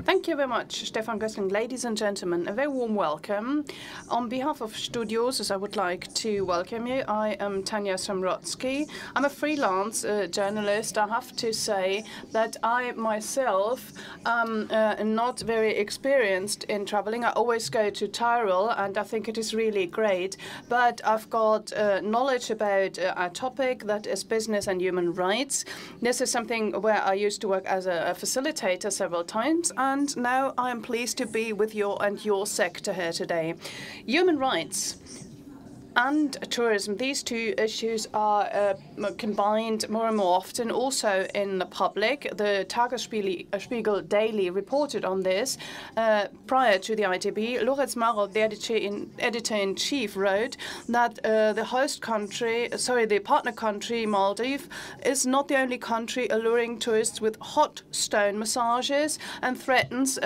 Thank you very much, Stefan Gössling. Ladies and gentlemen, a very warm welcome. On behalf of Studiosus, I would like to welcome you. I am Tanja Samrotzki. I'm a freelance journalist. I have to say that I myself am not very experienced in traveling. I always go to Tyrol, and I think it is really great. But I've got knowledge about a topic that is business and human rights. This is something where I used to work as a facilitator several times. And now I am pleased to be with your sector here today. Human rights and tourism, these two issues are combined more and more often also in the public. The Tagesspiegel Daily reported on this prior to the ITB. Lorenz Maro, the editor-in-chief, wrote that the partner country, Maldives, is not the only country alluring tourists with hot stone massages and threatens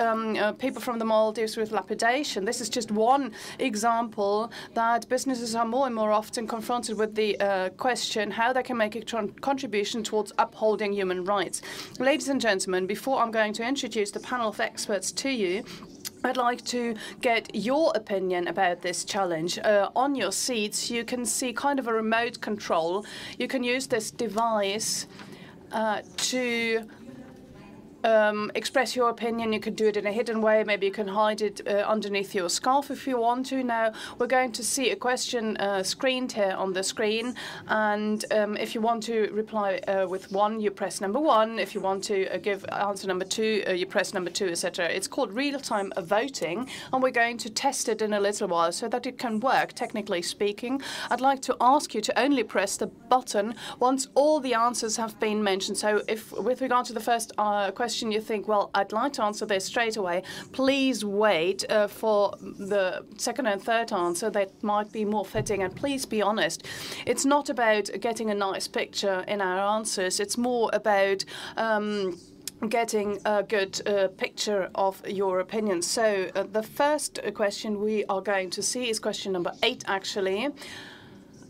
people from the Maldives with lapidation. This is just one example that businesses are more and more often confronted with the question how they can make a contribution towards upholding human rights. Ladies and gentlemen, before I'm going to introduce the panel of experts to you, I'd like to get your opinion about this challenge. On your seats, you can see kind of a remote control. You can use this device to express your opinion. You could do it in a hidden way. Maybe you can hide it underneath your scarf if you want to. Now, we're going to see a question screened here on the screen. And if you want to reply with one, you press number 1. If you want to give answer number 2, you press number 2, etc. It's called real-time voting. And we're going to test it in a little while so that it can work, technically speaking. I'd like to ask you to only press the button once all the answers have been mentioned. So if, with regard to the first question, you think, well, I'd like to answer this straight away, please wait for the second and third answer that might be more fitting, and please be honest. It's not about getting a nice picture in our answers. It's more about getting a good picture of your opinion. So the first question we are going to see is question number 8, actually.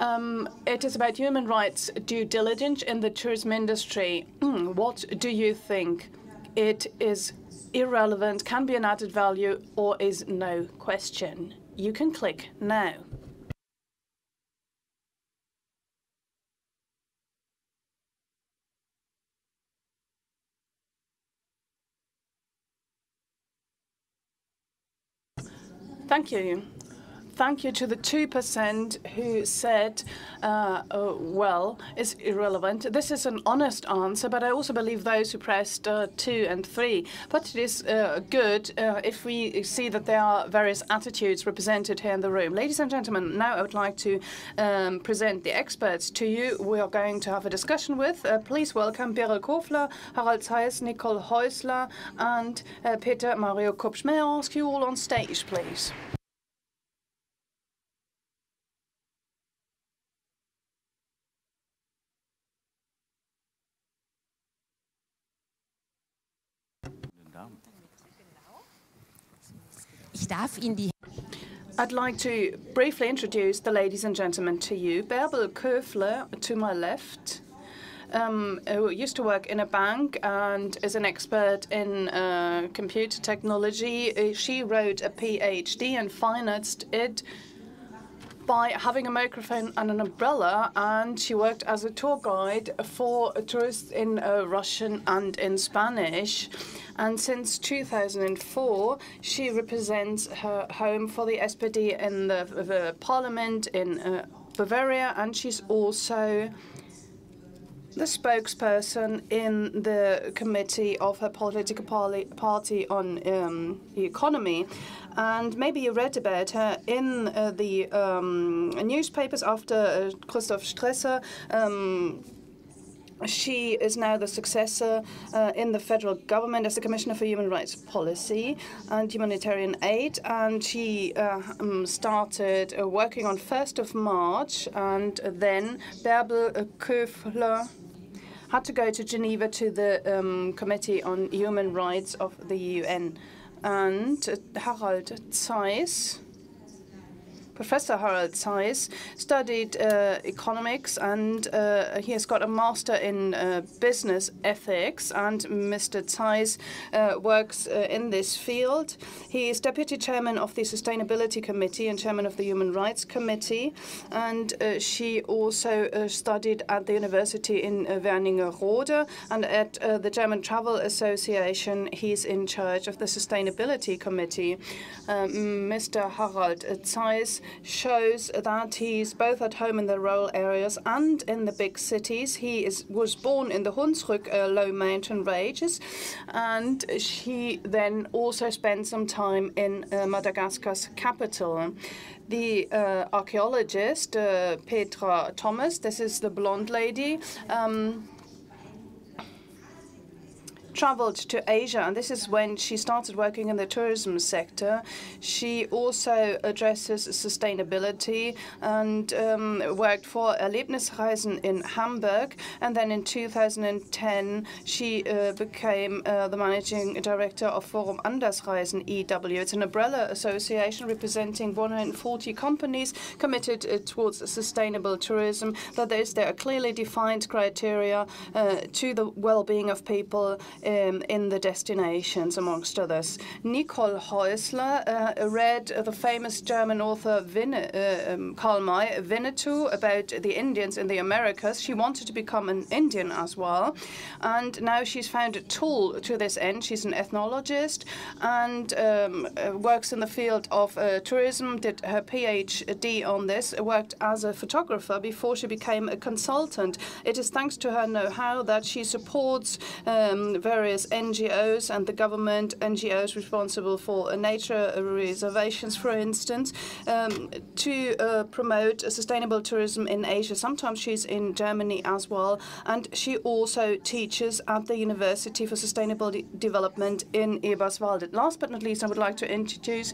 It is about human rights due diligence in the tourism industry. What do you think? It is irrelevant, can be an added value, or is no question? You can click now. Thank you. Thank you to the 2% who said, well, it's irrelevant. This is an honest answer, but I also believe those who pressed 2 and 3. But it is good if we see that there are various attitudes represented here in the room. Ladies and gentlemen, now I would like to present the experts to you. We are going to have a discussion with. Please welcome Beryl Kofler, Harald Zeiss, Nicole Häusler, and Peter Mario Kupsch. May I ask you all on stage, please? I'd like to briefly introduce the ladies and gentlemen to you. Beryl Kofler, to my left, who used to work in a bank and is an expert in computer technology. She wrote a PhD and financed it by having a microphone and an umbrella, and she worked as a tour guide for tourists in Russian and in Spanish. And since 2004, she represents her home for the SPD in the parliament in Bavaria, and she's also the spokesperson in the committee of her political party on the economy. And maybe you read about her in the newspapers after Christoph Stresser. She is now the successor in the federal government as the Commissioner for Human Rights Policy and Humanitarian Aid. And she started working on 1st of March. And then Beryl Kofler had to go to Geneva to the Committee on Human Rights of the UN. And Harald Zeiss Professor Harald Zeiss studied economics, and he has got a master in business ethics. And Mr. Zeiss works in this field. He is deputy chairman of the Sustainability Committee and chairman of the Human Rights Committee. And she also studied at the university in Wernigerode, and at the German Travel Association, he's in charge of the Sustainability Committee. Mr. Harald Zeiss shows that he's both at home in the rural areas and in the big cities. He was born in the Hunsrück low mountain ranges, and he then also spent some time in Madagascar's capital. The archaeologist, Petra Thomas, this is the blonde lady, traveled to Asia, and this is when she started working in the tourism sector. She also addresses sustainability and worked for Erlebnisreisen in Hamburg. And then in 2010, she became the managing director of Forum Andersreisen EW. It's an umbrella association representing 140 companies committed towards sustainable tourism. That is, there are clearly defined criteria to the well-being of people in the destinations, amongst others. Nicole Häusler read the famous German author Karl May, Winnetou, about the Indians in the Americas. She wanted to become an Indian as well, and now she's found a tool to this end. She's an ethnologist and works in the field of tourism, did her PhD on this, worked as a photographer before she became a consultant. It is thanks to her know-how that she supports various NGOs and the government NGOs responsible for nature reservations, for instance, to promote sustainable tourism in Asia. Sometimes she's in Germany as well, and she also teaches at the University for Sustainable Development in Eberswalde. Last but not least, I would like to introduce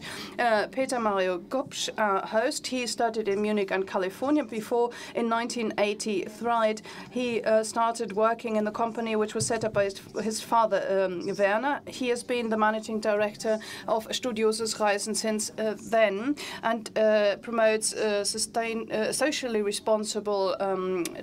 Peter Mario Gopsch, our host. He studied in Munich and California before. In 1983, he started working in the company which was set up by his father, Werner. He has been the managing director of Studiosus Reisen since then, and promotes socially responsible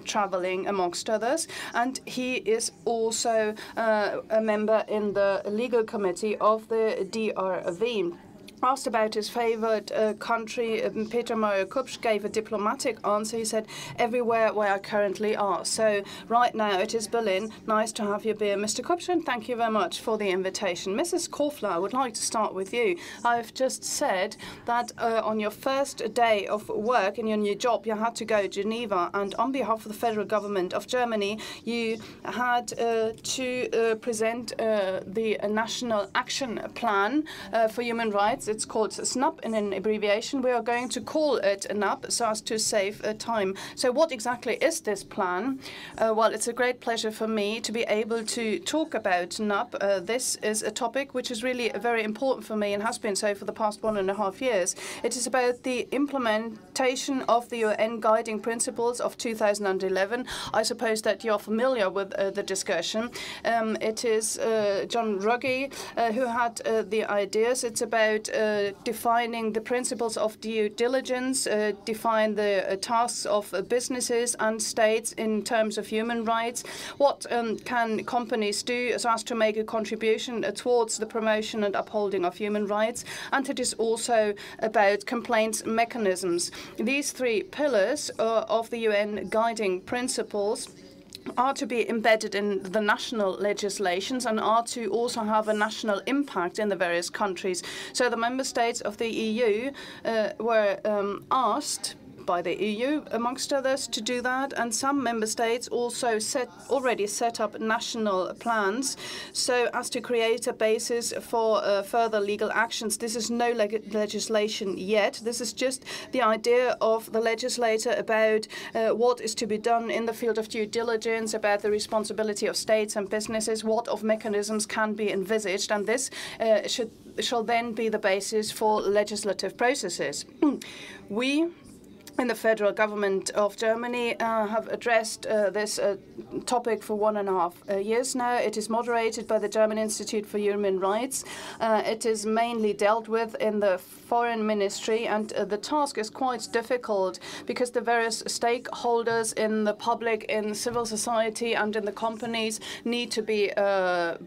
traveling, amongst others. And he is also a member in the legal committee of the DRV. Asked about his favorite country, Peter Mario Gopsch gave a diplomatic answer. He said, everywhere where I currently are. So right now it is Berlin. Nice to have you here, Mr. Gopsch, and thank you very much for the invitation. Mrs. Korfler, I would like to start with you. I've just said that on your first day of work in your new job, you had to go to Geneva, and on behalf of the federal government of Germany, you had to present the National Action Plan for Human Rights. It's called SNAP in an abbreviation. We are going to call it NAP so as to save time. So what exactly is this plan? Well, it's a great pleasure for me to be able to talk about NAP. This is a topic which is really very important for me and has been so for the past 1.5 years. It is about the implementation of the UN Guiding Principles of 2011. I suppose that you're familiar with the discussion. It is John Ruggie who had the ideas. It's about defining the principles of due diligence, define the tasks of businesses and states in terms of human rights. What can companies do so as to make a contribution towards the promotion and upholding of human rights? And it is also about complaints mechanisms. These three pillars of the UN Guiding Principles are to be embedded in the national legislations and are to also have a national impact in the various countries. So the member states of the EU were asked by the EU, amongst others, to do that, and some member states also already set up national plans so as to create a basis for further legal actions. This is no legislation yet. This is just the idea of the legislator about what is to be done in the field of due diligence, about the responsibility of states and businesses, what of mechanisms can be envisaged, and this shall then be the basis for legislative processes. We in the federal government of Germany have addressed this topic for 1.5 years now. It is moderated by the German Institute for Human Rights. It is mainly dealt with in the Foreign Ministry, and the task is quite difficult because the various stakeholders in the public, in civil society, and in the companies need to be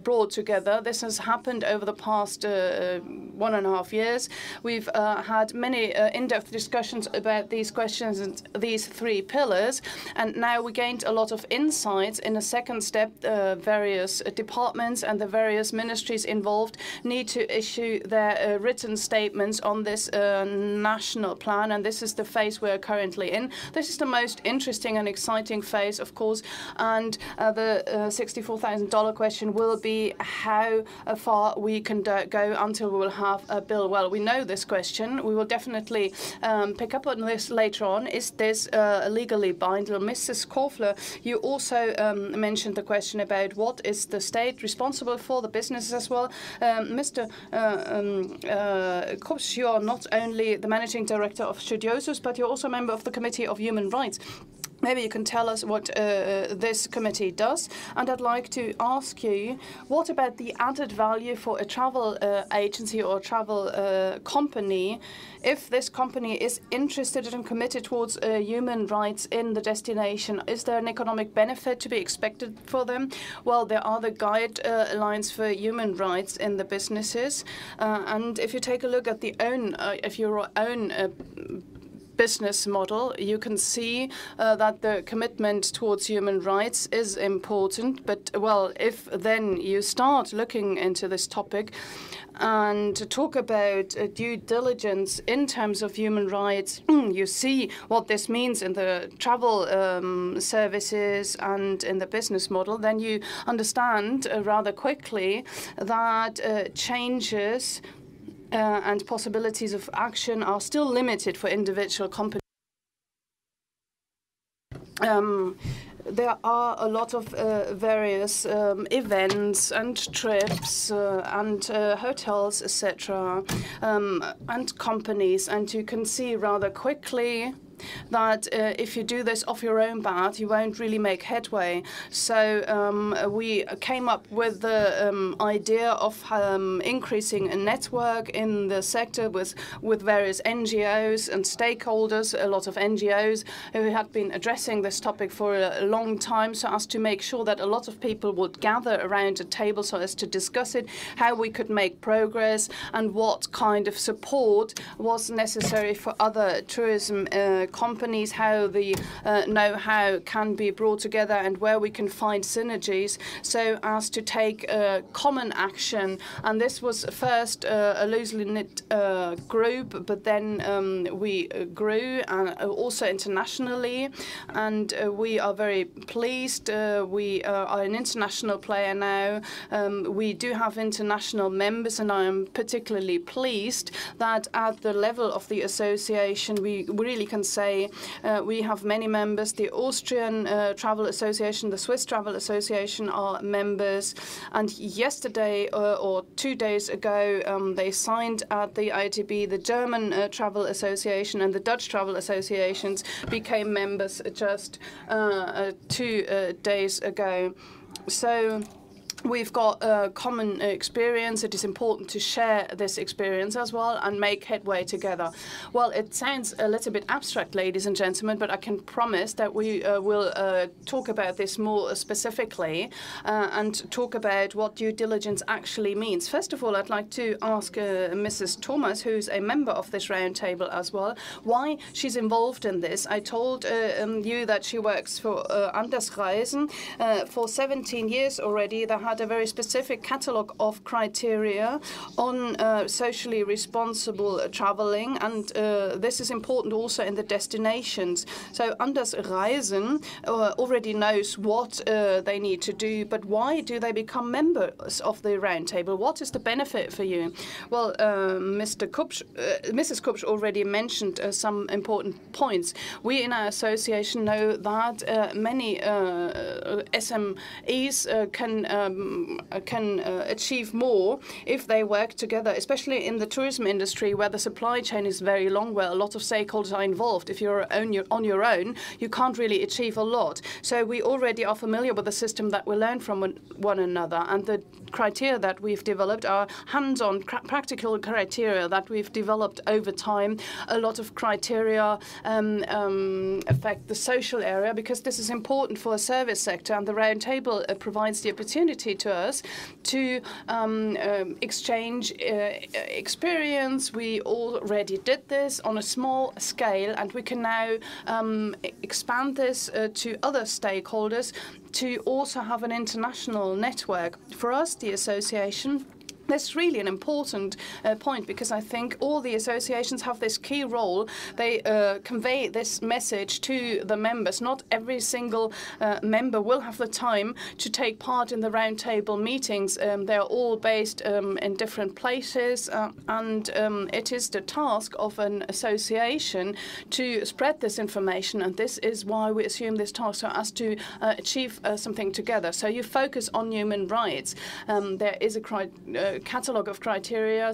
brought together. This has happened over the past 1.5 years. We've had many in-depth discussions about these questions and these 3 pillars, and now we gained a lot of insights. In a second step, various departments and the various ministries involved need to issue their written statements on this national plan, and this is the phase we're currently in. This is the most interesting and exciting phase, of course, and the $64,000 question will be how far we can go until we will have a bill. Well, we know this question. We will definitely pick up on this later on. Is this legally binding? Mrs. Kofler, you also mentioned the question about what is the state responsible for, the businesses as well. Mr. Kopsch, you are not only the managing director of Studiosus, but you're also a member of the Committee of Human Rights. Maybe you can tell us what this committee does. And I'd like to ask you, what about the added value for a travel agency or travel company if this company is interested and committed towards human rights in the destination? Is there an economic benefit to be expected for them? Well, there are the guidelines for human rights in the businesses. And if you take a look at your own business model, you can see that the commitment towards human rights is important. But, well, if then you start looking into this topic and talk about due diligence in terms of human rights, you see what this means in the travel services and in the business model, then you understand rather quickly that changes and possibilities of action are still limited for individual companies. There are a lot of various events and trips and hotels, etc., and companies, and you can see rather quickly that if you do this off your own bat, you won't really make headway. So we came up with the idea of increasing a network in the sector with various NGOs and stakeholders, a lot of NGOs who had been addressing this topic for a long time, so as to make sure that a lot of people would gather around a table so as to discuss it, how we could make progress, and what kind of support was necessary for other tourism companies, how the know-how can be brought together and where we can find synergies so as to take common action. And this was first a loosely knit group, but then we grew also internationally, and we are very pleased. We are an international player now. We do have international members, and I am particularly pleased that at the level of the association we really can say we have many members. The Austrian Travel Association, the Swiss Travel Association are members, and yesterday or 2 days ago they signed at the ITB. The German Travel Association and the Dutch Travel Associations became members just 2 days ago. So we've got a common experience. It is important to share this experience as well and make headway together. Well, it sounds a little bit abstract, ladies and gentlemen, but I can promise that we will talk about this more specifically and talk about what due diligence actually means. First of all, I'd like to ask Mrs. Thomas, who's a member of this roundtable as well, why she's involved in this. I told you that she works for Anders Reisen for 17 years already. They had a very specific catalogue of criteria on socially responsible traveling, and this is important also in the destinations. So Anders Reisen already knows what they need to do, but why do they become members of the roundtable? What is the benefit for you? Well, Mrs. Kupsch already mentioned some important points. We in our association know that many SMEs can can achieve more if they work together, especially in the tourism industry where the supply chain is very long, where a lot of stakeholders are involved. If you're on your own, you can't really achieve a lot. So we already are familiar with the system that we learn from one another, and the criteria that we've developed are hands-on practical criteria that we've developed over time. A lot of criteria affect the social area because this is important for a service sector, and the Roundtable provides the opportunity to us to exchange experience. We already did this on a small scale, and we can now expand this to other stakeholders to also have an international network. For us, the association, that's really an important point, because I think all the associations have this key role. They convey this message to the members. Not every single member will have the time to take part in the roundtable meetings. They're all based in different places, and it is the task of an association to spread this information, and this is why we assume this task, so as to achieve something together. So you focus on human rights. There is a catalogue of criteria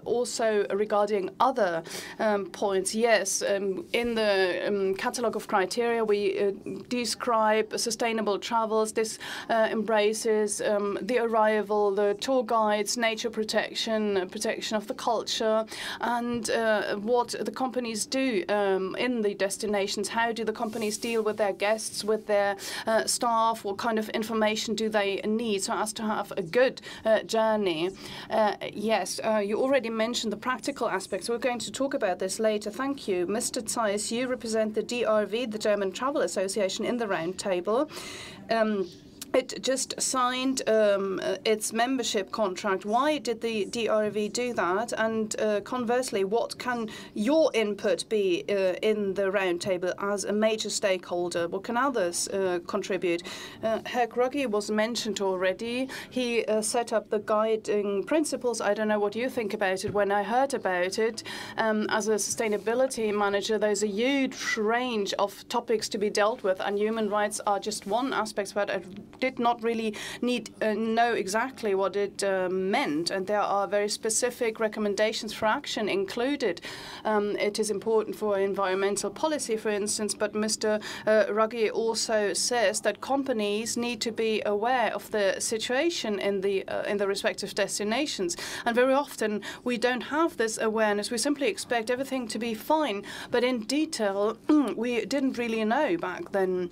also regarding other points. Yes, in the catalogue of criteria we describe sustainable travels. This embraces the arrival, the tour guides, nature protection, protection of the culture, and what the companies do in the destinations. How do the companies deal with their guests, with their staff? What kind of information do they need so as to have a good journey? Yes, you already mentioned the practical aspects. We're going to talk about this later. Thank you. Mr. Zeiss, you represent the DRV, the German Travel Association, in the roundtable. It just signed its membership contract. Why did the DRV do that? And conversely, what can your input be in the roundtable as a major stakeholder? What can others contribute? Ruggie was mentioned already. He set up the guiding principles. I don't know what you think about it. When I heard about it, as a sustainability manager, there's a huge range of topics to be dealt with, and human rights are just one aspect, but I did not really know exactly what it meant, and there are very specific recommendations for action included. It is important for environmental policy, for instance, but Mr. Ruggie also says that companies need to be aware of the situation in the respective destinations, and very often we don't have this awareness. We simply expect everything to be fine, but in detail we didn't really know back then.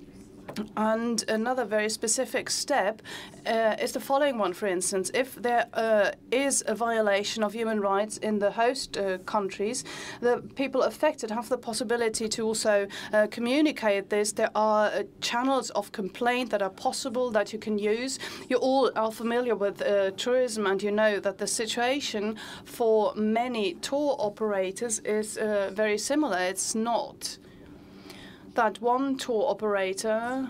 And another very specific step is the following one, for instance. If there is a violation of human rights in the host countries, the people affected have the possibility to also communicate this. There are channels of complaint that are possible that you can use. You all are familiar with tourism, and you know that the situation for many tour operators is very similar. It's not that one tour operator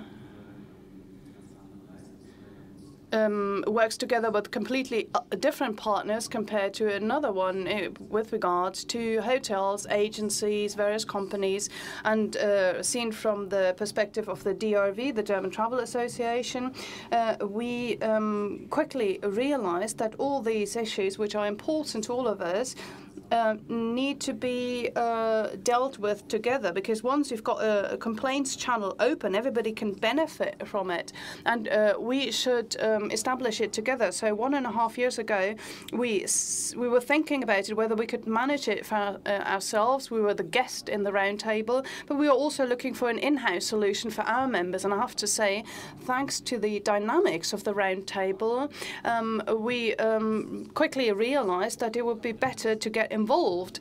works together with completely different partners compared to another one with regard to hotels, agencies, various companies. And seen from the perspective of the DRV, the German Travel Association, we quickly realized that all these issues, which are important to all of us, need to be dealt with together, because once you've got a complaints channel open, everybody can benefit from it, and we should establish it together. So 1.5 years ago, we were thinking about it, whether we could manage it for ourselves. We were the guest in the roundtable, but we were also looking for an in-house solution for our members. And I have to say, thanks to the dynamics of the roundtable, we quickly realized that it would be better to get involved.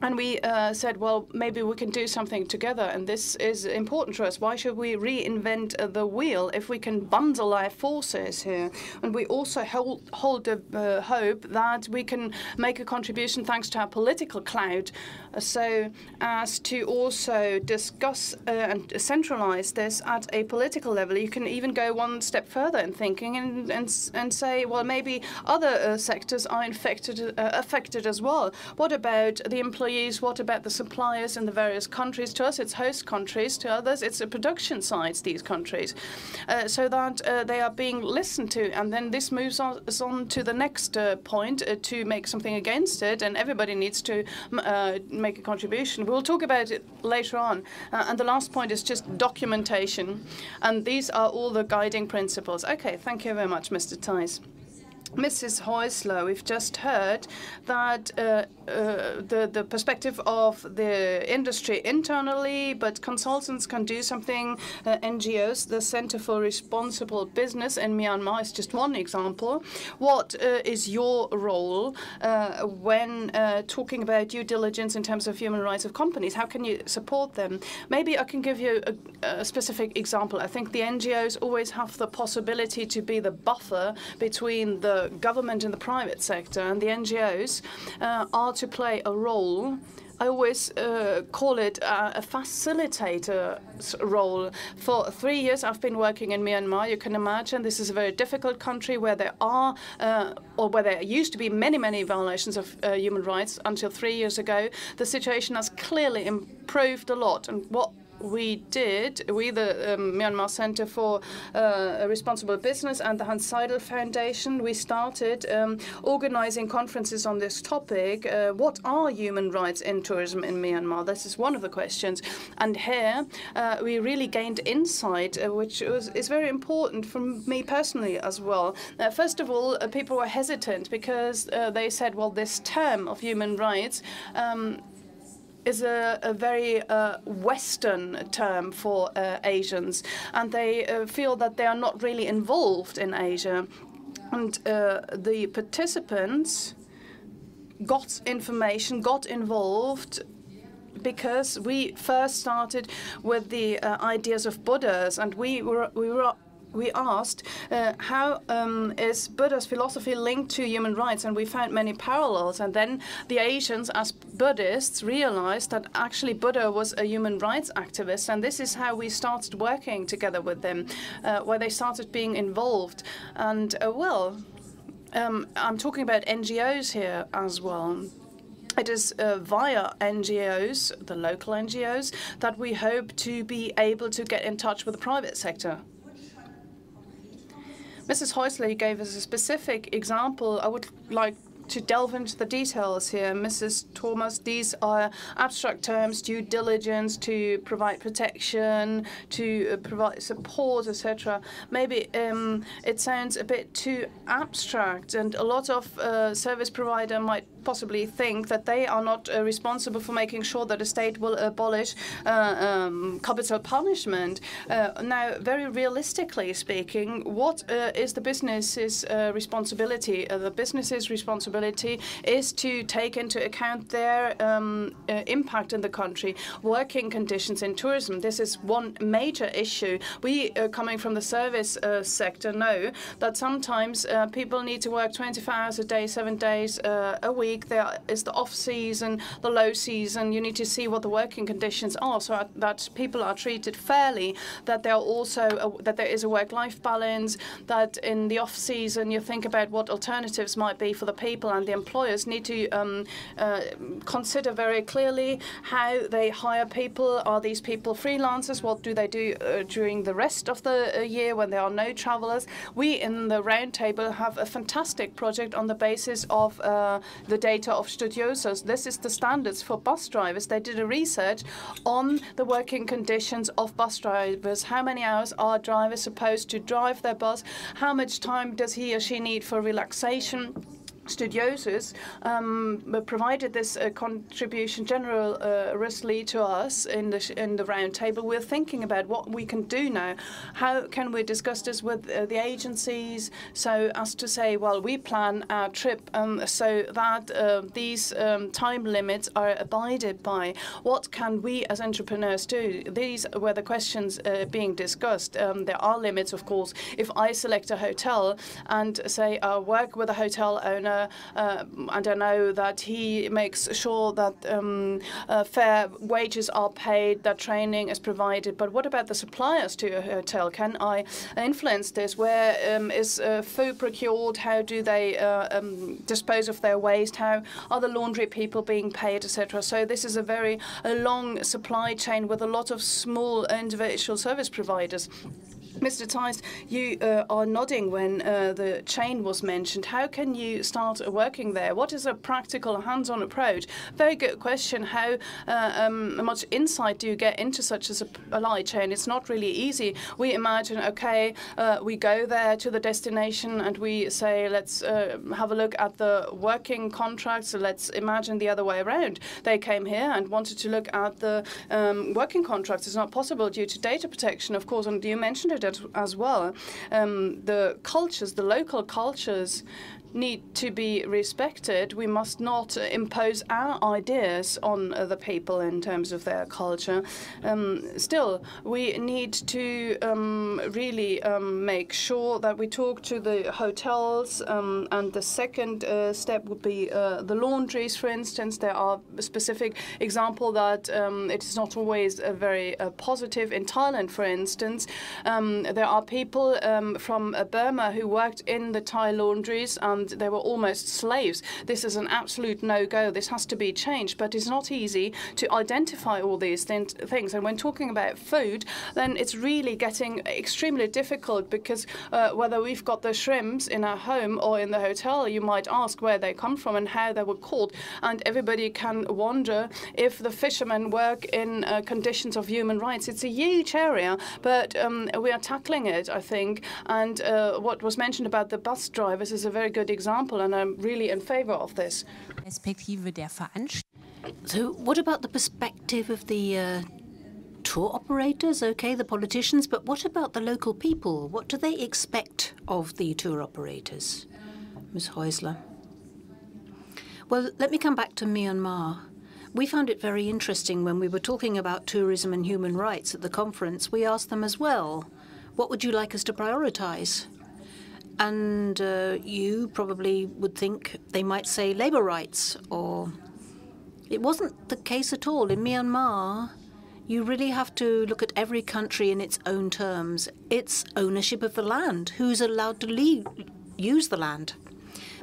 And we said, well, maybe we can do something together, and this is important to us. Why should we reinvent the wheel if we can bundle our forces here? And we also hold the hope that we can make a contribution thanks to our political clout, so as to also discuss and centralize this at a political level. You can even go one step further in thinking and say, well, maybe other sectors are affected as well. What about the employees employees? What about the suppliers in the various countries? To us, it's host countries. To others, it's the production sites, these countries, so that they are being listened to. And then this moves us on to the next point, to make something against it, and everybody needs to make a contribution. We'll talk about it later on. And the last point is just documentation. And these are all the guiding principles. Okay, thank you very much, Mr. Theis. Mrs. Häusler, we've just heard that the perspective of the industry internally, but consultants can do something. NGOs, the Center for Responsible Business in Myanmar, is just one example. What is your role when talking about due diligence in terms of human rights of companies? How can you support them? Maybe I can give you a specific example. I think the NGOs always have the possibility to be the buffer between the government and the private sector, and the NGOs are to play a role. I always call it a facilitator's role. For 3 years, I've been working in Myanmar. You can imagine this is a very difficult country where there are, or where there used to be many, many violations of human rights until 3 years ago. The situation has clearly improved a lot. And what we did, the Myanmar Center for Responsible Business and the HandsOn Foundation, we started organizing conferences on this topic. What are human rights in tourism in Myanmar? This is one of the questions. And here we really gained insight, which is very important for me personally as well. First of all, people were hesitant because they said, well, this term of human rights is a very Western term for Asians, and they feel that they are not really involved in Asia. And the participants got information, got involved, because we first started with the ideas of Buddhas, and we asked how is Buddha's philosophy linked to human rights, and we found many parallels. And then the Asians, as Buddhists, realized that actually Buddha was a human rights activist, and this is how we started working together with them, where they started being involved. And I'm talking about NGOs here as well. It is via NGOs, the local NGOs, that we hope to be able to get in touch with the private sector. Mrs. Häusler, you gave us a specific example. I would like to delve into the details here. Mrs. Thomas, these are abstract terms: due diligence, to provide protection, to provide support, etc. Maybe it sounds a bit too abstract, and a lot of service provider might possibly think that they are not responsible for making sure that the state will abolish capital punishment. Now, very realistically speaking, what is the business's responsibility? The business's responsibility is to take into account their impact in the country, working conditions in tourism. This is one major issue. We, coming from the service sector, know that sometimes people need to work 24 hours a day, 7 days a week. There is the off-season, the low season. You need to see what the working conditions are, so that people are treated fairly, that there are also that there is a work-life balance, that in the off-season you think about what alternatives might be for the people, and the employers need to consider very clearly how they hire people. Are these people freelancers? What do they do during the rest of the year when there are no travelers? We in the Roundtable have a fantastic project on the basis of the data of Studiosus. This is the standards for bus drivers. They did a research on the working conditions of bus drivers. How many hours are drivers supposed to drive their bus? How much time does he or she need for relaxation? Studiosus provided this contribution generously to us in the Roundtable. We're thinking about what we can do now. How can we discuss this with the agencies, so as to say, well, we plan our trip so that these time limits are abided by. What can we as entrepreneurs do? These were the questions being discussed. There are limits, of course. If I select a hotel and say work with a hotel owner and I know that he makes sure that fair wages are paid, that training is provided. But what about the suppliers to a hotel? Can I influence this? Where is food procured? How do they dispose of their waste? How are the laundry people being paid, etc.? So this is a very long supply chain with a lot of small individual service providers. Mr. Theis, you are nodding when the chain was mentioned. How can you start working there? What is a practical, hands-on approach? Very good question. How much insight do you get into such a supply chain? It's not really easy. We imagine, okay, we go there to the destination and we say, let's have a look at the working contracts. So let's imagine the other way around. They came here and wanted to look at the working contracts. It's not possible due to data protection, of course, and you mentioned it as well. The cultures, the local cultures, need to be respected. We must not impose our ideas on the people in terms of their culture. Still, we need to really make sure that we talk to the hotels, and the second step would be the laundries, for instance. There are specific example that it is not always very positive. In Thailand, for instance, there are people from Burma who worked in the Thai laundries, and they were almost slaves. This is an absolute no-go. This has to be changed, but it's not easy to identify all these things. And when talking about food, then it's really getting extremely difficult, because whether we've got the shrimps in our home or in the hotel, you might ask where they come from and how they were caught. And everybody can wonder if the fishermen work in conditions of human rights. It's a huge area, but we are tackling it, I think. And what was mentioned about the bus drivers is a very good example, and I'm really in favor of this. So what about the perspective of the tour operators? Okay, the politicians, but what about the local people? What do they expect of the tour operators? Ms. Häusler. Well, let me come back to Myanmar. We found it very interesting when we were talking about tourism and human rights at the conference. We asked them as well, what would you like us to prioritize? And you probably would think they might say labor rights, or it wasn't the case at all. In Myanmar, you really have to look at every country in its own terms. It's ownership of the land. Who's allowed to use the land?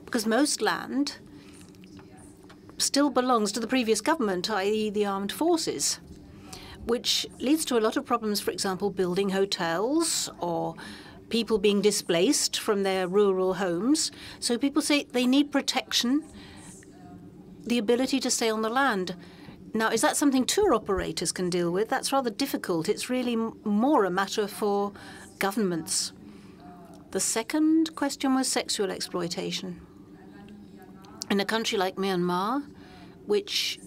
Because most land still belongs to the previous government, i.e. the armed forces, which leads to a lot of problems, for example, building hotels or people being displaced from their rural homes. So people say they need protection, the ability to stay on the land. Now, is that something tour operators can deal with? That's rather difficult. It's really more a matter for governments. The second question was sexual exploitation. In a country like Myanmar, which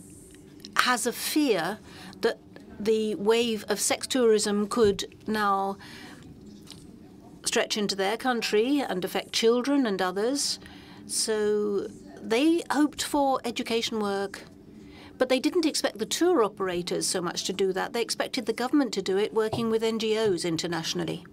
has a fear that the wave of sex tourism could now stretch into their country and affect children and others. So they hoped for education work, but they didn't expect the tour operators so much to do that. They expected the government to do it, working with NGOs internationally.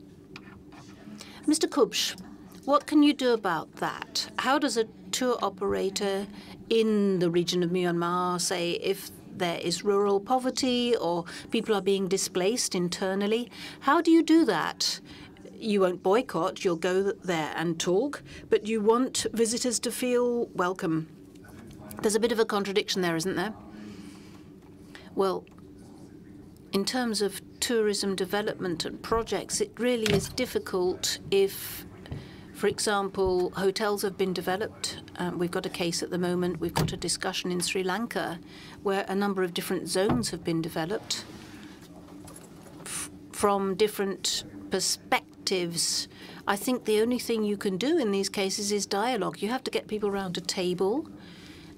Mr. Kubsch, what can you do about that? How does a tour operator in the region of Myanmar say if there is rural poverty or people are being displaced internally? How do you do that? You won't boycott, you'll go there and talk, but you want visitors to feel welcome. There's a bit of a contradiction there, isn't there? Well, in terms of tourism development and projects, it really is difficult if, for example, hotels have been developed. We've got a case at the moment, we've got a discussion in Sri Lanka where a number of different zones have been developed from different perspectives. I think the only thing you can do in these cases is dialogue. You have to get people around a table,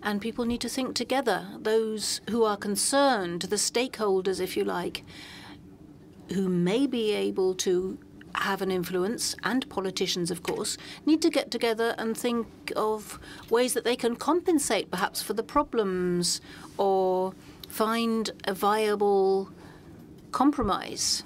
and people need to think together. Those who are concerned, the stakeholders, if you like, who may be able to have an influence, and politicians, of course, need to get together and think of ways that they can compensate, perhaps, for the problems or find a viable compromise.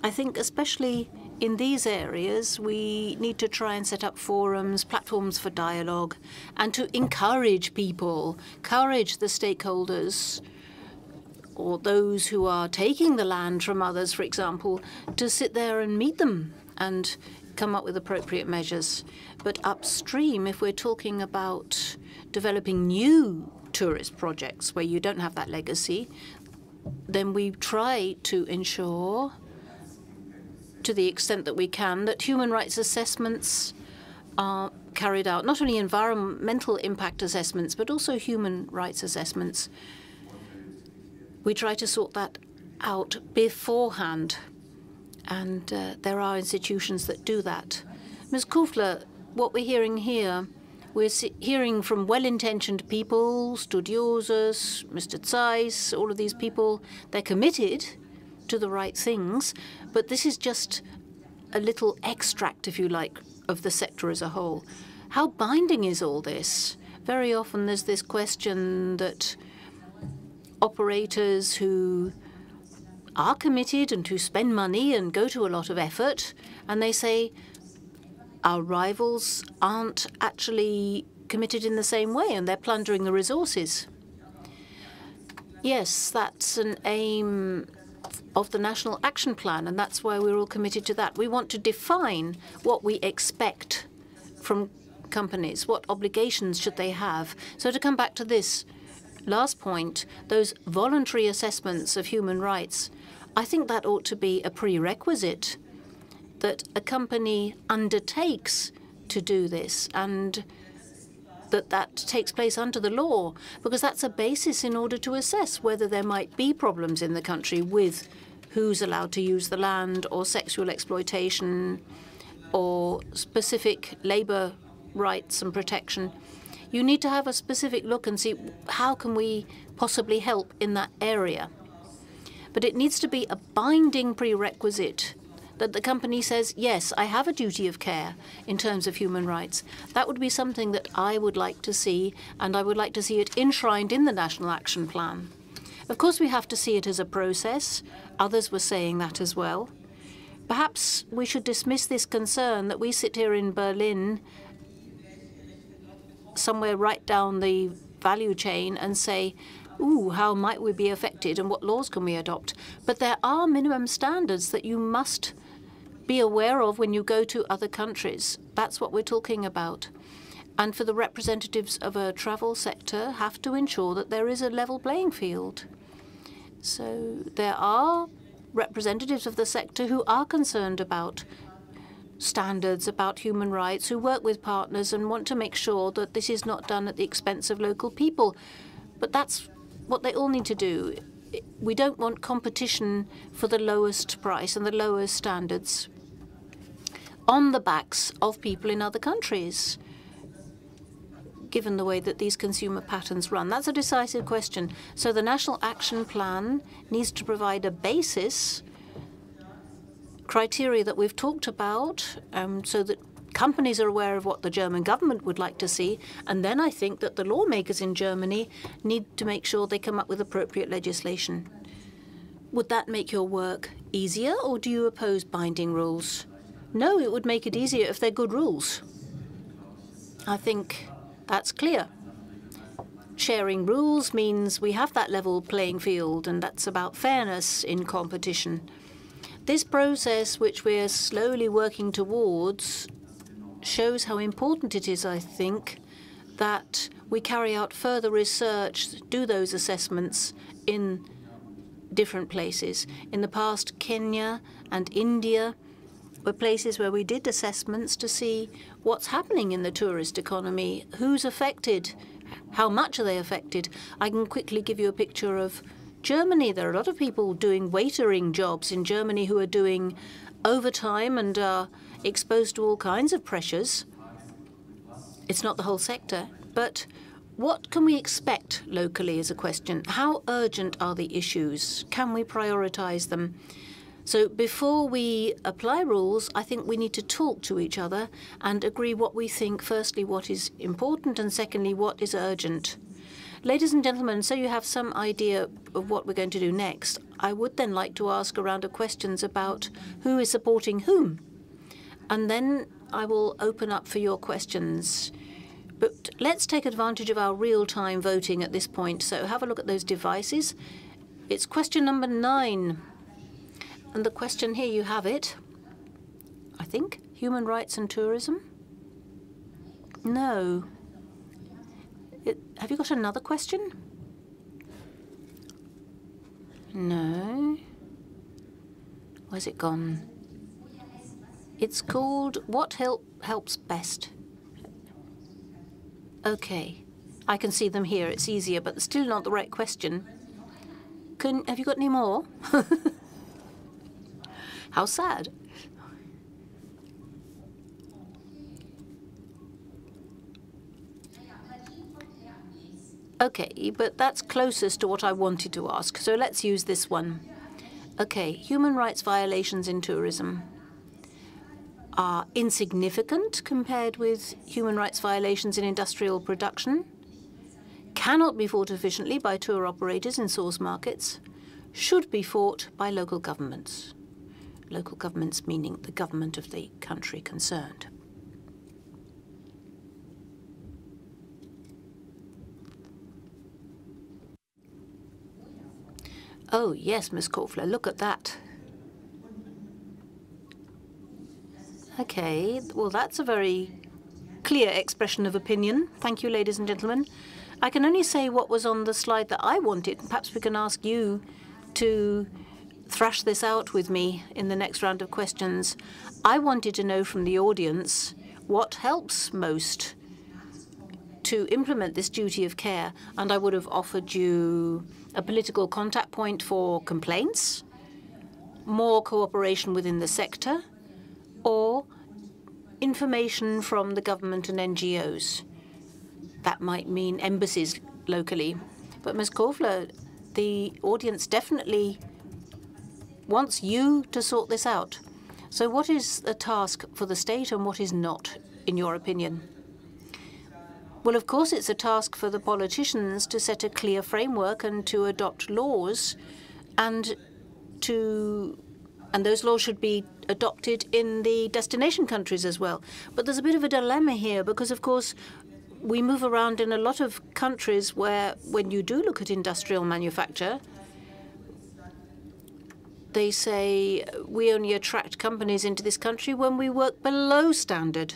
I think especially in these areas, we need to try and set up forums, platforms for dialogue, and to encourage people, encourage the stakeholders, or those who are taking the land from others, for example, to sit there and meet them and come up with appropriate measures. But upstream, if we're talking about developing new tourist projects where you don't have that legacy, then we try to ensure, to the extent that we can, that human rights assessments are carried out, not only environmental impact assessments, but also human rights assessments. We try to sort that out beforehand, and there are institutions that do that. Ms. Kufler, what we're hearing here, we're hearing from well-intentioned people, Studiosus, Mr. Zeiss, all of these people. They're committed to the right things, but this is just a little extract, if you like, of the sector as a whole. How binding is all this? Very often there's this question that operators who are committed and who spend money and go to a lot of effort, and they say, our rivals aren't actually committed in the same way and they're plundering the resources. Yes, that's an aim of the National Action Plan, and that's why we're all committed to that. We want to define what we expect from companies, what obligations should they have. So to come back to this last point, those voluntary assessments of human rights, I think that ought to be a prerequisite, that a company undertakes to do this and that takes place under the law, because that's a basis in order to assess whether there might be problems in the country with who's allowed to use the land or sexual exploitation or specific labor rights and protection. You need to have a specific look and see how can we possibly help in that area. But it needs to be a binding prerequisite that the company says, yes, I have a duty of care in terms of human rights. That would be something that I would like to see, and I would like to see it enshrined in the National Action Plan. Of course, we have to see it as a process. Others were saying that as well. Perhaps we should dismiss this concern that we sit here in Berlin, somewhere right down the value chain, and say, ooh, how might we be affected and what laws can we adopt? But there are minimum standards that you must be aware of when you go to other countries. That's what we're talking about. And for the representatives of a travel sector have to ensure that there is a level playing field. So there are representatives of the sector who are concerned about standards, about human rights, who work with partners and want to make sure that this is not done at the expense of local people. But that's what they all need to do. We don't want competition for the lowest price and the lowest standards on the backs of people in other countries, given the way that these consumer patterns run. That's a decisive question. So the National Action Plan needs to provide a basis, criteria that we've talked about, so that companies are aware of what the German government would like to see, and then I think that the lawmakers in Germany need to make sure they come up with appropriate legislation. Would that make your work easier, or do you oppose binding rules? No, it would make it easier if they're good rules. I think that's clear. Sharing rules means we have that level playing field, and that's about fairness in competition. This process, which we're slowly working towards, shows how important it is, I think, that we carry out further research, do those assessments in different places. In the past, Kenya and India were places where we did assessments to see what's happening in the tourist economy, who's affected, how much are they affected. I can quickly give you a picture of Germany. There are a lot of people doing waitering jobs in Germany who are doing overtime and are exposed to all kinds of pressures. It's not the whole sector, but what can we expect locally is a question. How urgent are the issues? Can we prioritize them? So before we apply rules, I think we need to talk to each other and agree what we think, firstly, what is important, and secondly, what is urgent. Ladies and gentlemen, so you have some idea of what we're going to do next. I would then like to ask a round of questions about who is supporting whom. and then I will open up for your questions. But let's take advantage of our real-time voting at this point. So have a look at those devices. It's question number 9. And the question here, you have it, I think. Human rights and tourism? No. Have you got another question? No. Where's it gone? It's called What Helps Best? Okay. I can see them here. It's easier, but still not the right question. Have you got any more? How sad. Okay, but that's closest to what I wanted to ask, so let's use this one. Okay, human rights violations in tourism are insignificant compared with human rights violations in industrial production, cannot be fought efficiently by tour operators in source markets, should be fought by local governments. Local governments meaning the government of the country concerned. Oh, yes, Ms. Korfler, look at that. Okay, well, that's a very clear expression of opinion. Thank you, ladies and gentlemen. I can only say what was on the slide that I wanted. Perhaps we can ask you to thrash this out with me in the next round of questions. I wanted to know from the audience what helps most to implement this duty of care, and I would have offered you a political contact point for complaints, more cooperation within the sector, or information from the government and NGOs. That might mean embassies locally. But Ms. Korfler, the audience definitely wants you to sort this out. So what is a task for the state and what is not, in your opinion? Well, of course, it's a task for the politicians to set a clear framework and to adopt laws, and those laws should be adopted in the destination countries as well. But there's a bit of a dilemma here because, of course, we move around in a lot of countries where, when you do look at industrial manufacture, they say we only attract companies into this country when we work below standard.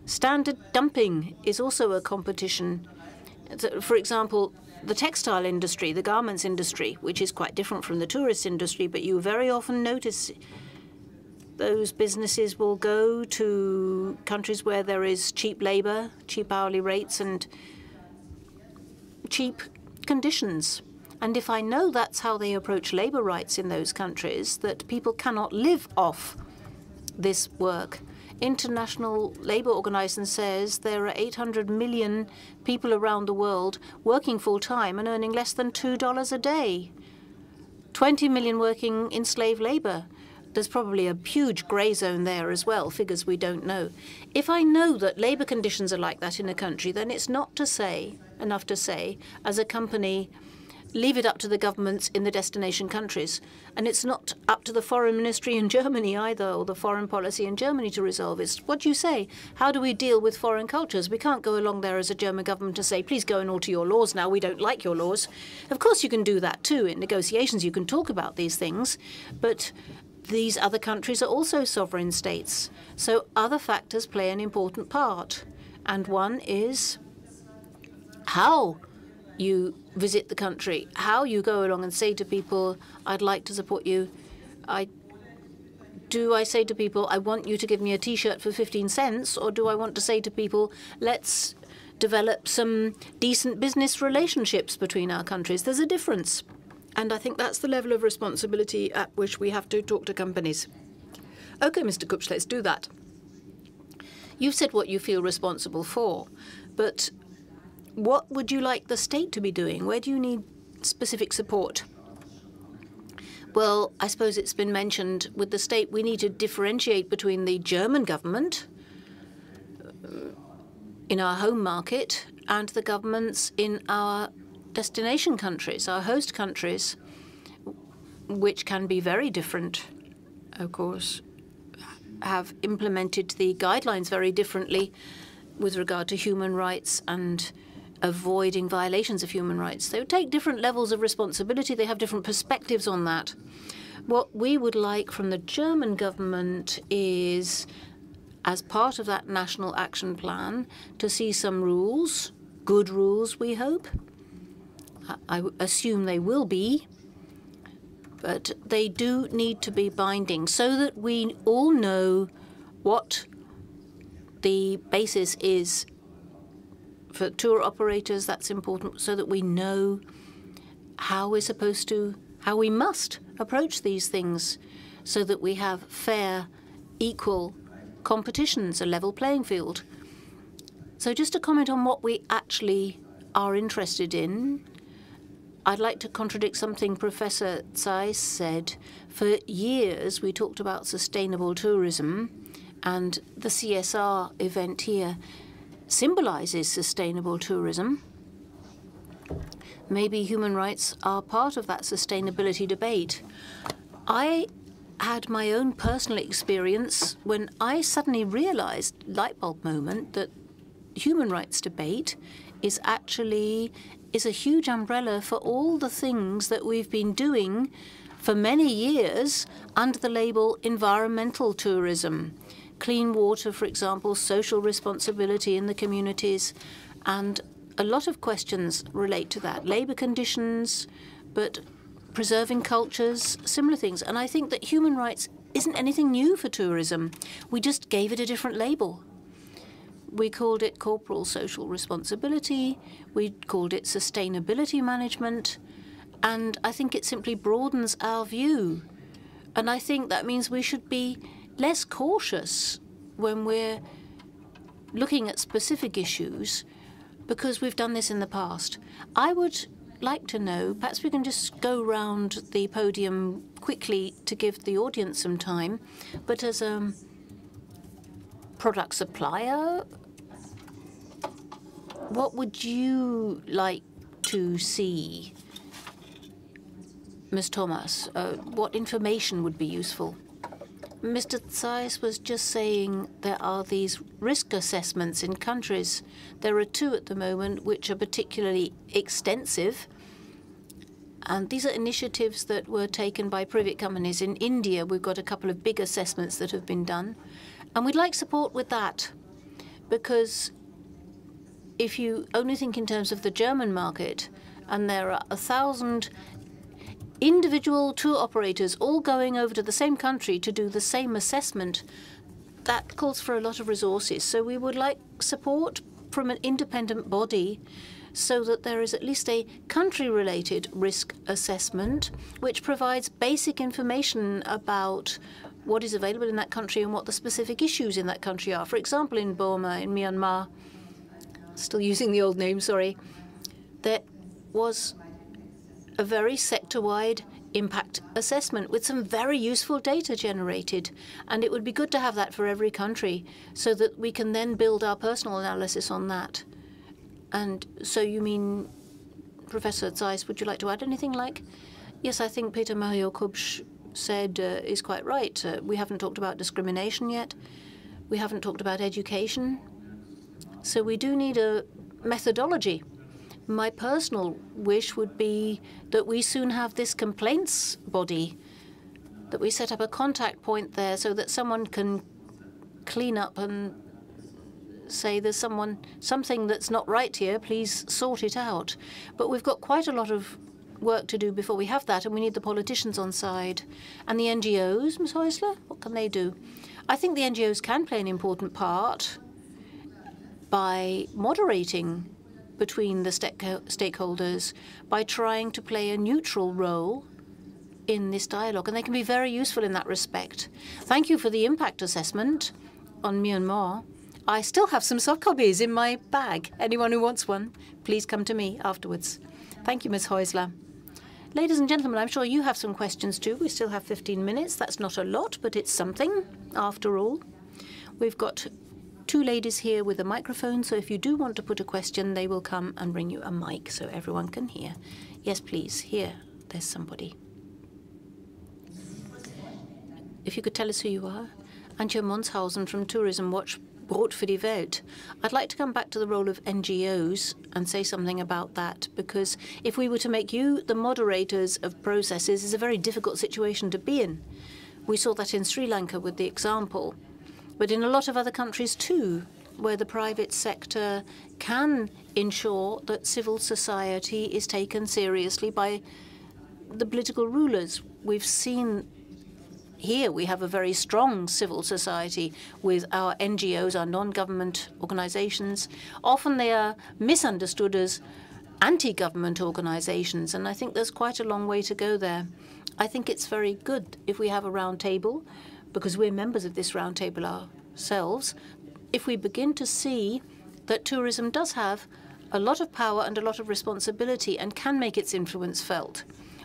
Standard dumping is also a competition. For example, the textile industry, the garments industry, which is quite different from the tourist industry, but you very often notice those businesses will go to countries where there is cheap labor, cheap hourly rates, and cheap conditions. And if I know that's how they approach labor rights in those countries, that people cannot live off this work. International Labour Organization says there are 800 million people around the world working full-time and earning less than $2 a day. 20 million working in slave labor. There's probably a huge grey zone there as well, figures we don't know. If I know that labor conditions are like that in a country, then it's not enough to say, as a company, leave it up to the governments in the destination countries. And it's not up to the foreign ministry in Germany either, or the foreign policy in Germany to resolve. It's what you say. How do we deal with foreign cultures? We can't go along there as a German government to say, please go and alter your laws now. We don't like your laws. Of course you can do that too. In negotiations you can talk about these things. But these other countries are also sovereign states. So other factors play an important part. And one is how you visit the country, how you go along and say to people, I'd like to support you. Do I say to people, I want you to give me a T-shirt for 15 cents, or do I want to say to people, let's develop some decent business relationships between our countries? There's a difference. And I think that's the level of responsibility at which we have to talk to companies. OK, Mr. Kupsch, let's do that. You've said what you feel responsible for, but what would you like the state to be doing? Where do you need specific support? Well, I suppose it's been mentioned with the state we need to differentiate between the German government in our home market and the governments in our destination countries, our host countries, which can be very different, of course. have implemented the guidelines very differently with regard to human rights and avoiding violations of human rights. They take different levels of responsibility. They have different perspectives on that. What we would like from the German government is, as part of that national action plan, to see some rules, good rules, we hope. I assume they will be, but they do need to be binding so that we all know what the basis is for tour operators. That's important, so that we know how we must approach these things, so that we have fair, equal competitions, a level playing field. So just to comment on what we actually are interested in, I'd like to contradict something Professor Zeiss said. For years, we talked about sustainable tourism, and the CSR event here symbolizes sustainable tourism. Maybe human rights are part of that sustainability debate. I had my own personal experience when I suddenly realized, light bulb moment, that human rights debate is a huge umbrella for all the things that we've been doing for many years under the label environmental tourism. Clean water, for example, social responsibility in the communities, and a lot of questions relate to that. Labor conditions, but preserving cultures, similar things. And I think that human rights isn't anything new for tourism. We just gave it a different label. We called it corporate social responsibility. We called it sustainability management. And I think it simply broadens our view. And I think that means we should be less cautious when we're looking at specific issues, because we've done this in the past. I would like to know, perhaps we can just go round the podium quickly to give the audience some time, but as a product supplier, what would you like to see, Ms. Thomas? What information would be useful? Mr. Zeiss was just saying there are these risk assessments in countries. There are 2 at the moment which are particularly extensive. And these are initiatives that were taken by private companies. In India, we've got a couple of big assessments that have been done. And we'd like support with that, because if you only think in terms of the German market, and there are 1,000 individual tour operators all going over to the same country to do the same assessment, that calls for a lot of resources. So we would like support from an independent body so that there is at least a country-related risk assessment which provides basic information about what is available in that country and what the specific issues in that country are. For example, in Burma, in Myanmar, still using the old name, sorry, there was a very sector-wide impact assessment with some very useful data generated. And it would be good to have that for every country so that we can then build our personal analysis on that. And so you mean, Professor Zeiss, would you like to add anything like? Yes, I think Peter Mario Kubsch said is quite right. We haven't talked about discrimination yet. We haven't talked about education. So we do need a methodology. My personal wish would be that we soon have this complaints body, that we set up a contact point there so that someone can clean up and say there's something that's not right here, please sort it out. But we've got quite a lot of work to do before we have that, and we need the politicians on side. And the NGOs, Ms. Häusler, what can they do? I think the NGOs can play an important part by moderating between the stakeholders, by trying to play a neutral role in this dialogue. And they can be very useful in that respect. Thank you for the impact assessment on Myanmar. I still have some soft copies in my bag. Anyone who wants one, please come to me afterwards. Thank you, Ms. Häusler. Ladies and gentlemen, I'm sure you have some questions too. We still have 15 minutes. That's not a lot, but it's something, after all. We've got 2 ladies here with a microphone, so if you do want to put a question, they will come and bring you a mic so everyone can hear. Yes, please. Here, there's somebody. If you could tell us who you are. Antje Monshausen from Tourism Watch, Brot für die Welt. I'd like to come back to the role of NGOs and say something about that, because if we were to make you the moderators of processes, it's a very difficult situation to be in. We saw that in Sri Lanka with the example, but in a lot of other countries too, where the private sector can ensure that civil society is taken seriously by the political rulers. We've seen here we have a very strong civil society with our NGOs, our non-government organizations. Often they are misunderstood as anti-government organizations, and I think there's quite a long way to go there. I think it's very good if we have a round table, because we're members of this round table ourselves, if we begin to see that tourism does have a lot of power and a lot of responsibility and can make its influence felt.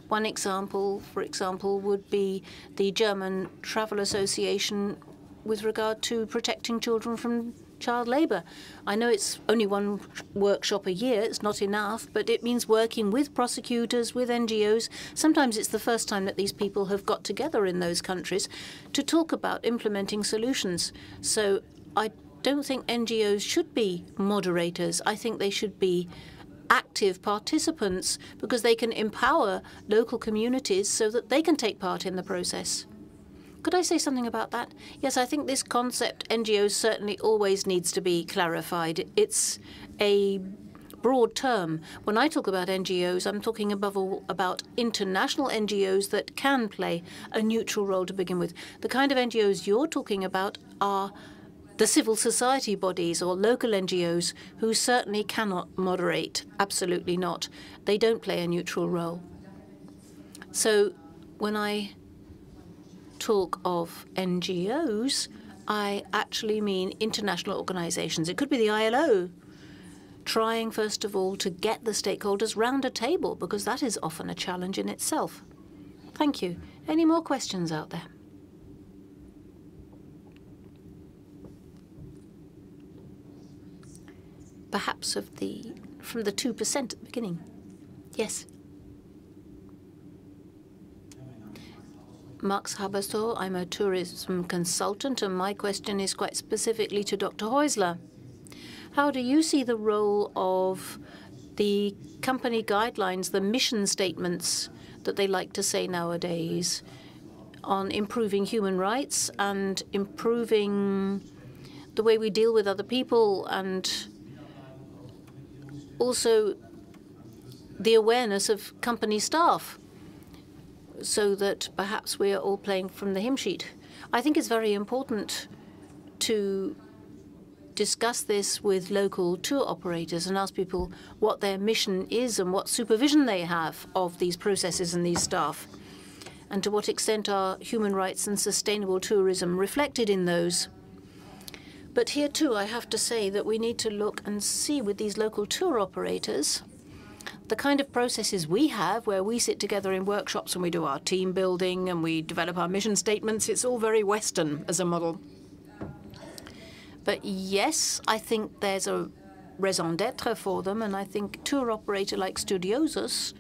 One example, for example, would be the German Travel Association with regard to protecting children from child labour. I know it's only one workshop a year, it's not enough, but it means working with prosecutors, with NGOs. Sometimes it's the first time that these people have got together in those countries to talk about implementing solutions. So I don't think NGOs should be moderators. I think they should be active participants, because they can empower local communities so that they can take part in the process. Could I say something about that? Yes, I think this concept, NGOs, certainly always needs to be clarified. It's a broad term. When I talk about NGOs, I'm talking above all about international NGOs that can play a neutral role to begin with. The kind of NGOs you're talking about are the civil society bodies or local NGOs who certainly cannot moderate. Absolutely not. They don't play a neutral role. So when I talk of NGOs, I actually mean international organizations. It could be the ILO, trying, first of all, to get the stakeholders round a table, because that is often a challenge in itself. Thank you. Any more questions out there? Perhaps from the 2% at the beginning. Yes. Max Haberstor, I'm a tourism consultant, and my question is quite specifically to Dr. Häusler. How do you see the role of the company guidelines, the mission statements that they like to say nowadays, on improving human rights and improving the way we deal with other people, and also the awareness of company staff, so that perhaps we are all playing from the hymn sheet? I think it's very important to discuss this with local tour operators and ask people what their mission is and what supervision they have of these processes and these staff, and to what extent are human rights and sustainable tourism reflected in those. But here, too, I have to say that we need to look and see with these local tour operators the kind of processes we have, where we sit together in workshops and we do our team building and we develop our mission statements. It's all very Western as a model. But yes, I think there's a raison d'être for them, and I think tour operator like Studiosus,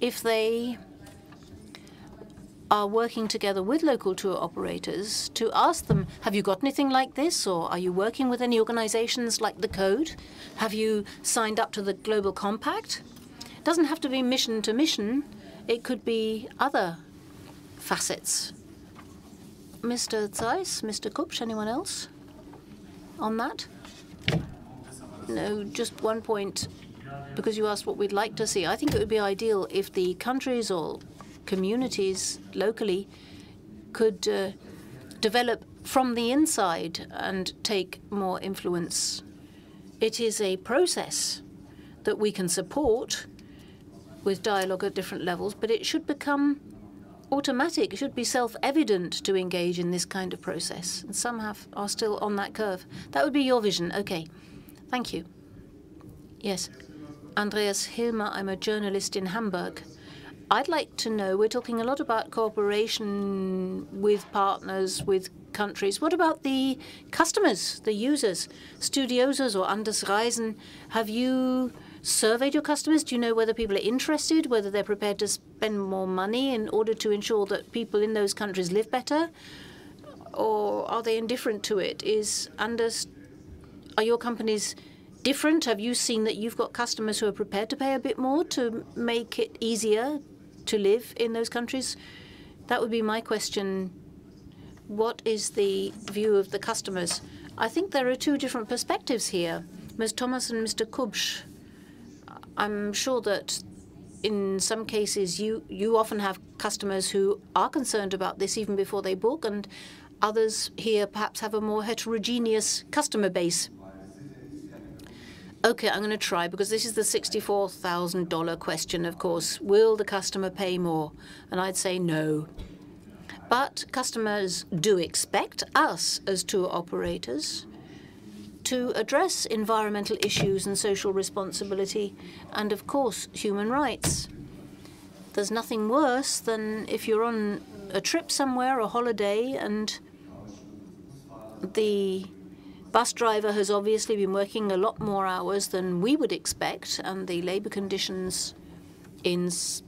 if they are working together with local tour operators, to ask them, have you got anything like this? Or are you working with any organizations like the Code? Have you signed up to the Global Compact? It doesn't have to be mission to mission. It could be other facets. Mr. Zeiss, Mr. Kupsch, anyone else on that? No, just one point, because you asked what we'd like to see. I think it would be ideal if the countries or communities locally could develop from the inside and take more influence. It is a process that we can support with dialogue at different levels, but it should become automatic. It should be self-evident to engage in this kind of process. And some are still on that curve. That would be your vision. Okay. Thank you. Yes. Andreas Hilmer, I'm a journalist in Hamburg. I'd like to know, we're talking a lot about cooperation with partners, with countries. What about the customers, the users? Studiosus or Anders Reisen, have you surveyed your customers? Do you know whether people are interested, whether they're prepared to spend more money in order to ensure that people in those countries live better? or are they indifferent to it? Are your companies different? Have you seen that you've got customers who are prepared to pay a bit more to make it easier to live in those countries? That would be my question. What is the view of the customers? I think there are two different perspectives here. Ms. Thomas and Mr. Kubsch, I'm sure that in some cases you often have customers who are concerned about this even before they book, and others here perhaps have a more heterogeneous customer base. Okay, I'm going to try, because this is the $64,000 question, of course. Will the customer pay more? And I'd say no. But customers do expect us as tour operators to address environmental issues and social responsibility and, of course, human rights. There's nothing worse than if you're on a trip somewhere, a holiday, and the bus driver has obviously been working a lot more hours than we would expect, and the labor conditions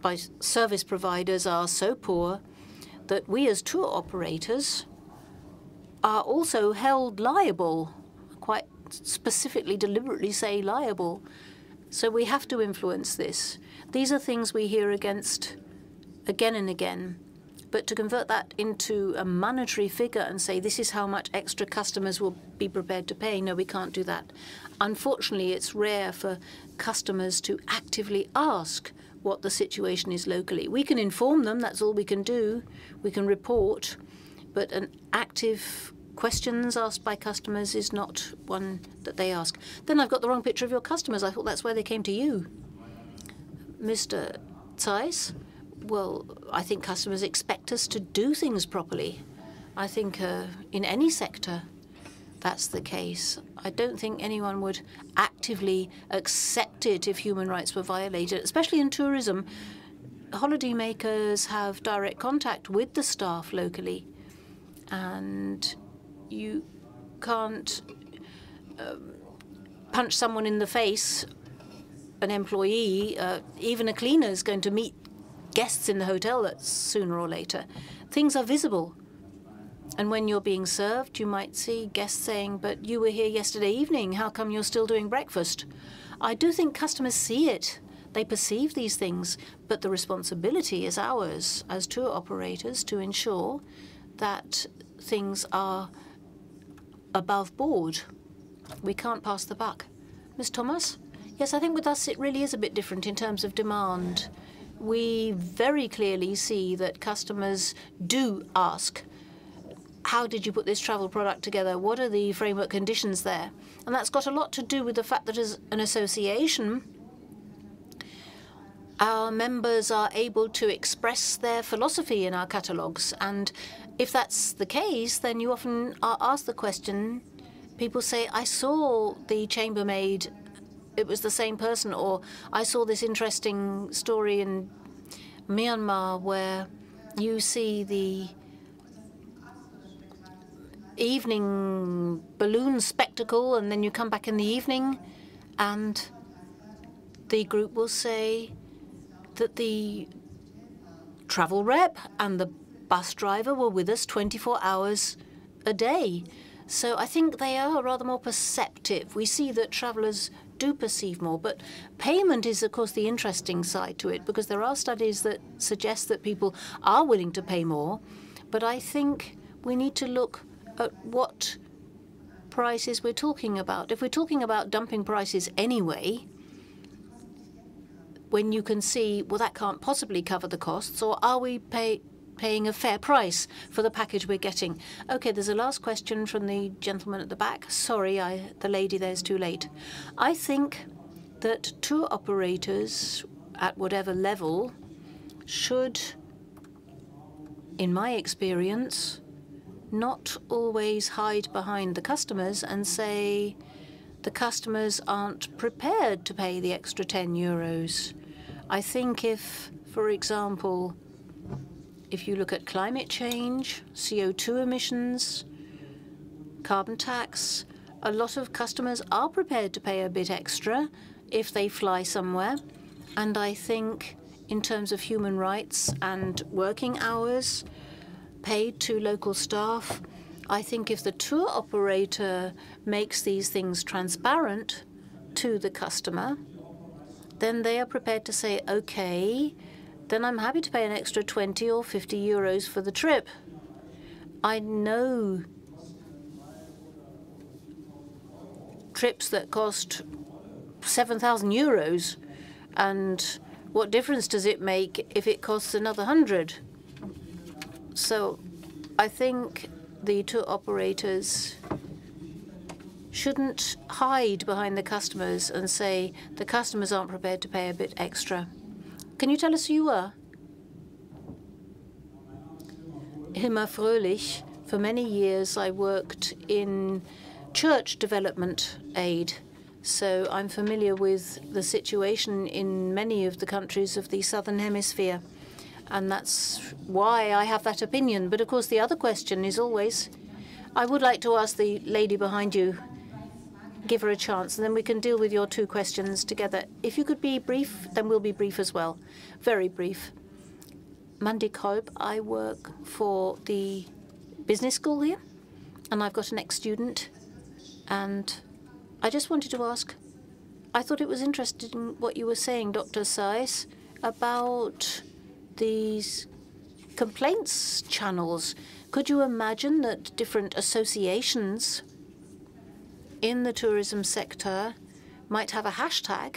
by service providers are so poor that we as tour operators are also held liable, quite specifically, deliberately say liable. So we have to influence this. These are things we hear against again and again. But to convert that into a monetary figure and say this is how much extra customers will be prepared to pay, no, we can't do that. Unfortunately, it's rare for customers to actively ask what the situation is locally. We can inform them, that's all we can do. We can report, but an active questions asked by customers is not one that they ask. Then I've got the wrong picture of your customers. I thought that's why they came to you. Mr. Zeiss? Well, I think customers expect us to do things properly. I think in any sector that's the case. I don't think anyone would actively accept it if human rights were violated, especially in tourism. Holidaymakers have direct contact with the staff locally, and you can't punch someone in the face, an employee. Even a cleaner is going to meet guests in the hotel sooner or later. Things are visible. And when you're being served, you might see guests saying, but you were here yesterday evening, how come you're still doing breakfast? I do think customers see it. They perceive these things, but the responsibility is ours as tour operators to ensure that things are above board. We can't pass the buck. Ms. Thomas? Yes, I think with us it really is a bit different in terms of demand. We very clearly see that customers do ask, how did you put this travel product together? What are the framework conditions there? And that's got a lot to do with the fact that as an association, our members are able to express their philosophy in our catalogues. And if that's the case, then you often are asked the question, people say, I saw the chambermaid, it was the same person, or I saw this interesting story in Myanmar where you see the evening balloon spectacle, and then you come back in the evening and the group will say that the travel rep and the bus driver were with us 24 hours a day. So I think they are rather more perceptive. We see that travellers do perceive more, but payment is, of course, the interesting side to it, because there are studies that suggest that people are willing to pay more. But I think we need to look at what prices we're talking about. If we're talking about dumping prices anyway, when you can see, well, that can't possibly cover the costs, or are we paying a fair price for the package we're getting? Okay, there's a last question from the gentleman at the back. Sorry, the lady there is too late. I think that tour operators at whatever level should, in my experience, not always hide behind the customers and say the customers aren't prepared to pay the extra 10 euros. I think if, for example, if you look at climate change, CO2 emissions, carbon tax, a lot of customers are prepared to pay a bit extra if they fly somewhere. And I think in terms of human rights and working hours paid to local staff, I think if the tour operator makes these things transparent to the customer, then they are prepared to say, okay, then I'm happy to pay an extra 20 or 50 euros for the trip. I know trips that cost 7,000 euros, and what difference does it make if it costs another 100? So I think the tour operators shouldn't hide behind the customers and say the customers aren't prepared to pay a bit extra. Can you tell us who you are? Hilma Fröhlich. For many years I worked in church development aid, so I'm familiar with the situation in many of the countries of the Southern Hemisphere, and that's why I have that opinion. But of course the other question is always, I would like to ask the lady behind you, give her a chance, and then we can deal with your two questions together. If you could be brief, then we'll be brief as well. Very brief. Mandy Kolb, I work for the business school here, and I've got an ex-student, and I just wanted to ask, I thought it was interesting what you were saying, Dr. Seiss, about these complaints channels. Could you imagine that different associations in the tourism sector might have a hashtag,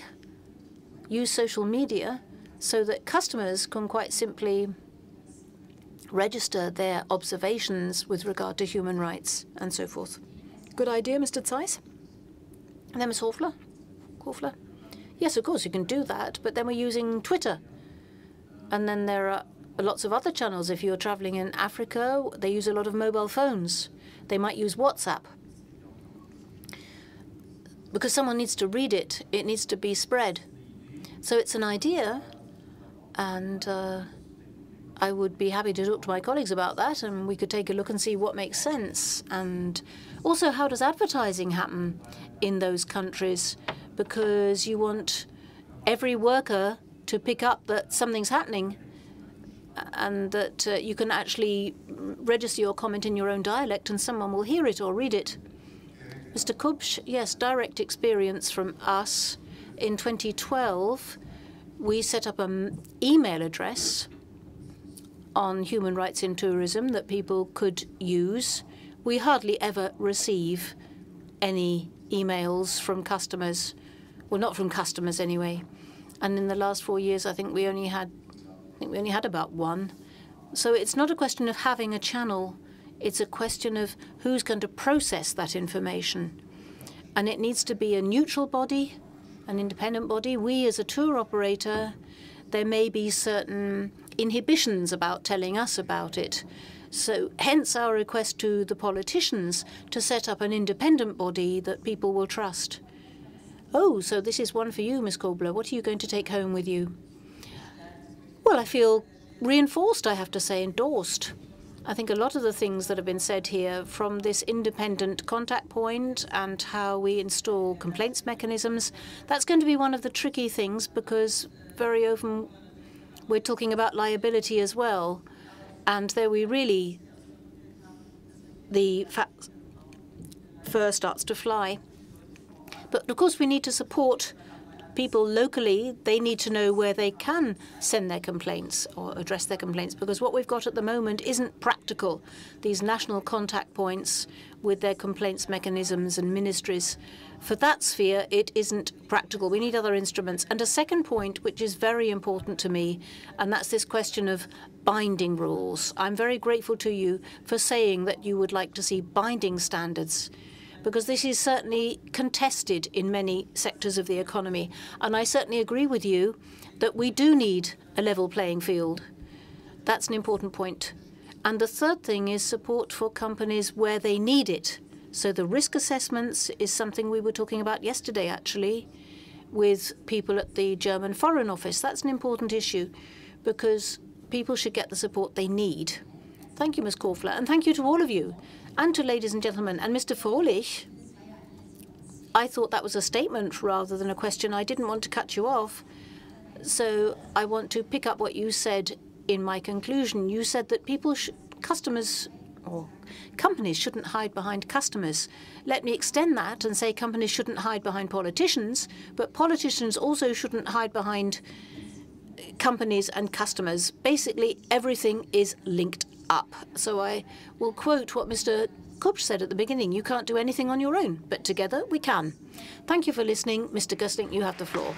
use social media, so that customers can quite simply register their observations with regard to human rights and so forth? Good idea, Mr. Zeiss. And then Ms. Korfler? Yes, of course, you can do that, but then we're using Twitter. And then there are lots of other channels. If you're traveling in Africa, they use a lot of mobile phones. They might use WhatsApp. Because someone needs to read it, it needs to be spread. So it's an idea, and I would be happy to talk to my colleagues about that, and we could take a look and see what makes sense. And also, how does advertising happen in those countries? Because you want every worker to pick up that something's happening, and that you can actually register your comment in your own dialect and someone will hear it or read it. Mr. Kubsch, yes, direct experience from us. In 2012, we set up an email address on human rights in tourism that people could use. We hardly ever receive any emails from customers. Well, not from customers anyway. And in the last 4 years, I think we only had about one. So it's not a question of having a channel. It's a question of who's going to process that information. And it needs to be a neutral body, an independent body. We, as a tour operator, there may be certain inhibitions about telling us about it. So hence our request to the politicians to set up an independent body that people will trust. Oh, so this is one for you, Ms. Kobler. What are you going to take home with you? Well, I feel reinforced, I have to say, endorsed. I think a lot of the things that have been said here, from this independent contact point and how we install complaints mechanisms, that's going to be one of the tricky things, because very often we're talking about liability as well. And there the fur starts to fly. But of course we need to support people locally. They need to know where they can send their complaints or address their complaints, because what we've got at the moment isn't practical. These national contact points with their complaints mechanisms and ministries, for that sphere, it isn't practical. We need other instruments. And a second point, which is very important to me, and that's this question of binding rules. I'm very grateful to you for saying that you would like to see binding standards, because this is certainly contested in many sectors of the economy. And I certainly agree with you that we do need a level playing field. That's an important point. And the third thing is support for companies where they need it. So the risk assessments is something we were talking about yesterday, actually, with people at the German Foreign Office. That's an important issue, because people should get the support they need. Thank you, Ms. Korfler, and thank you to all of you, and to ladies and gentlemen. And Mr. Fröhlich, I thought that was a statement rather than a question. I didn't want to cut you off, so I want to pick up what you said in my conclusion. You said that customers or companies shouldn't hide behind customers. Let me extend that and say companies shouldn't hide behind politicians, but politicians also shouldn't hide behind companies and customers. Basically, everything is linked up. So I will quote what Mr. Kopsch said at the beginning. You can't do anything on your own, but together we can. Thank you for listening. Mr. Gusling, you have the floor.